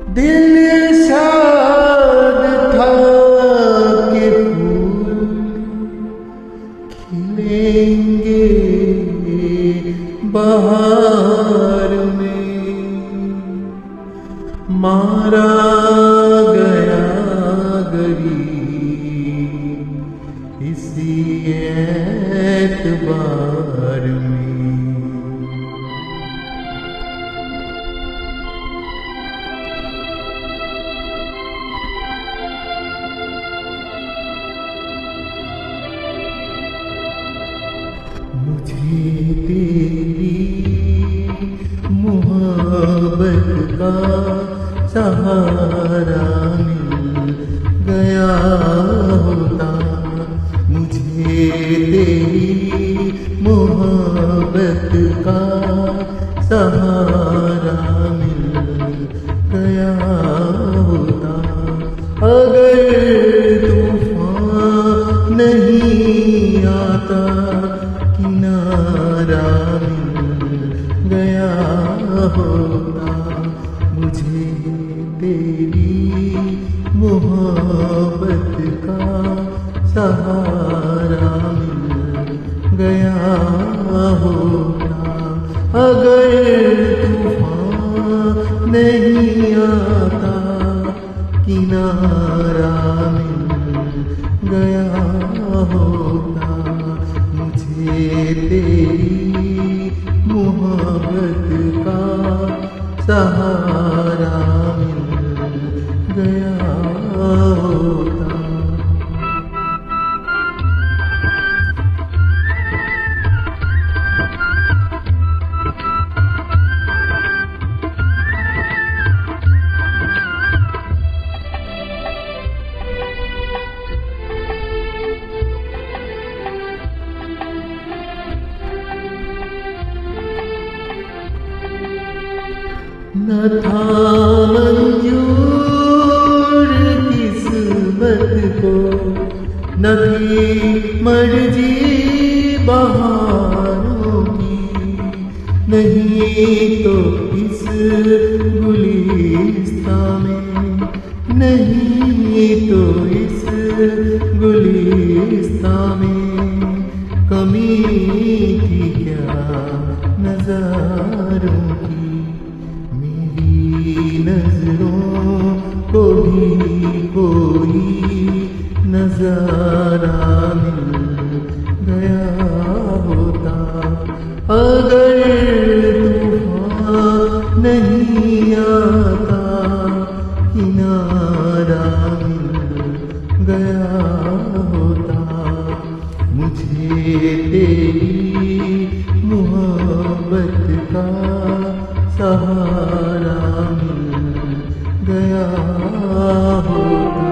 दिल शाद था कि फूल खिलेंगे बहार में, मारा गया गरीब इसी एतबार में। मुझे तेरी मोहब्बत का सहारा मिल गया होता, मुझे तेरी मोहब्बत का सहारा मिल गया होता। अगर तूफान नहीं आता किनारा मिल गया होता, मुझे तेरी मोहब्बत का सहारा मिल गया होता। अगर तूफान नहीं आता किनारा मिल गया होता, मुझे तेरी मोहब्बत का सहारा मिल गया होता। न था मंजूर किस्मत को, न थी मर्जी बहारों की, नहीं तो इस गुलिस्तां में, नहीं तो इस गुलिस्तां में कमी थी क्या नज़ारों की। नजरों को भी कोई नजारा मिल गया होता। अगर तूफान नहीं आता किनारा मिल गया होता, मुझे तेरी मोहब्बत का सहारा मिल गया होता।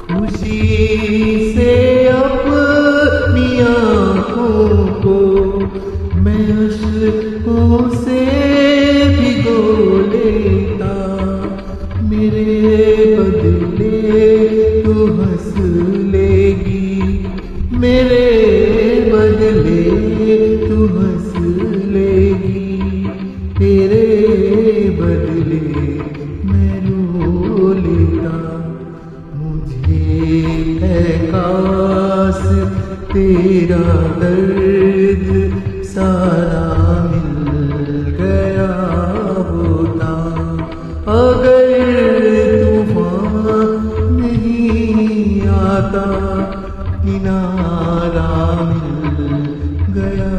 खुशी से अपनी आँखों को मैं अश्कों से भिगो लेता, मेरे बदले तू हंस लेगी, मेरे बदले तू हंस लेगी, तेरे बदले मैं रो लेता। काश तेरा दर्द सारा मिल गया होता। अगर तूफान नहीं आता किनारा मिल गया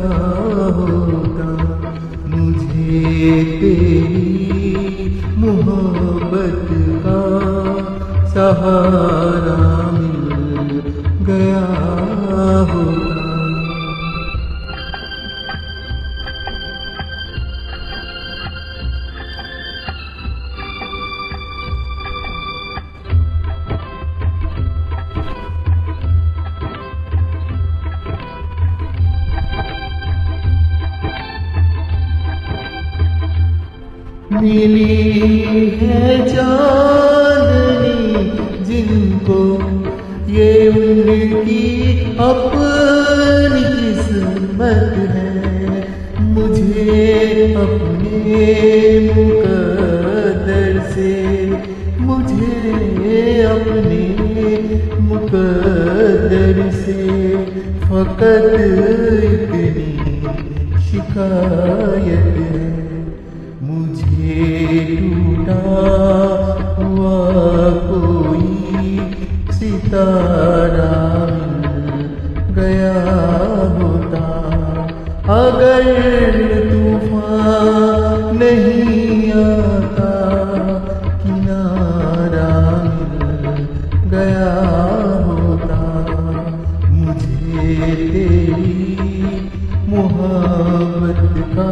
होता, मुझे तेरी मोहब्बत का सहारा मिल गया होता। मिली है चांदनी जिनको, ये उनकी अपनी किस्मत है। मुझे अपने मुकद्दर से, मुझे अपने मुकद्दर से फकत इतनी शिकायत है। मुझे टूटा हुआ कोई सितारा मिल गया होता, अगर तूफान नहीं आता, किनारा मिल गया होता। मुझे तेरी मोहब्बत का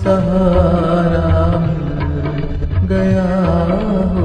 सहारा मिल गया हो।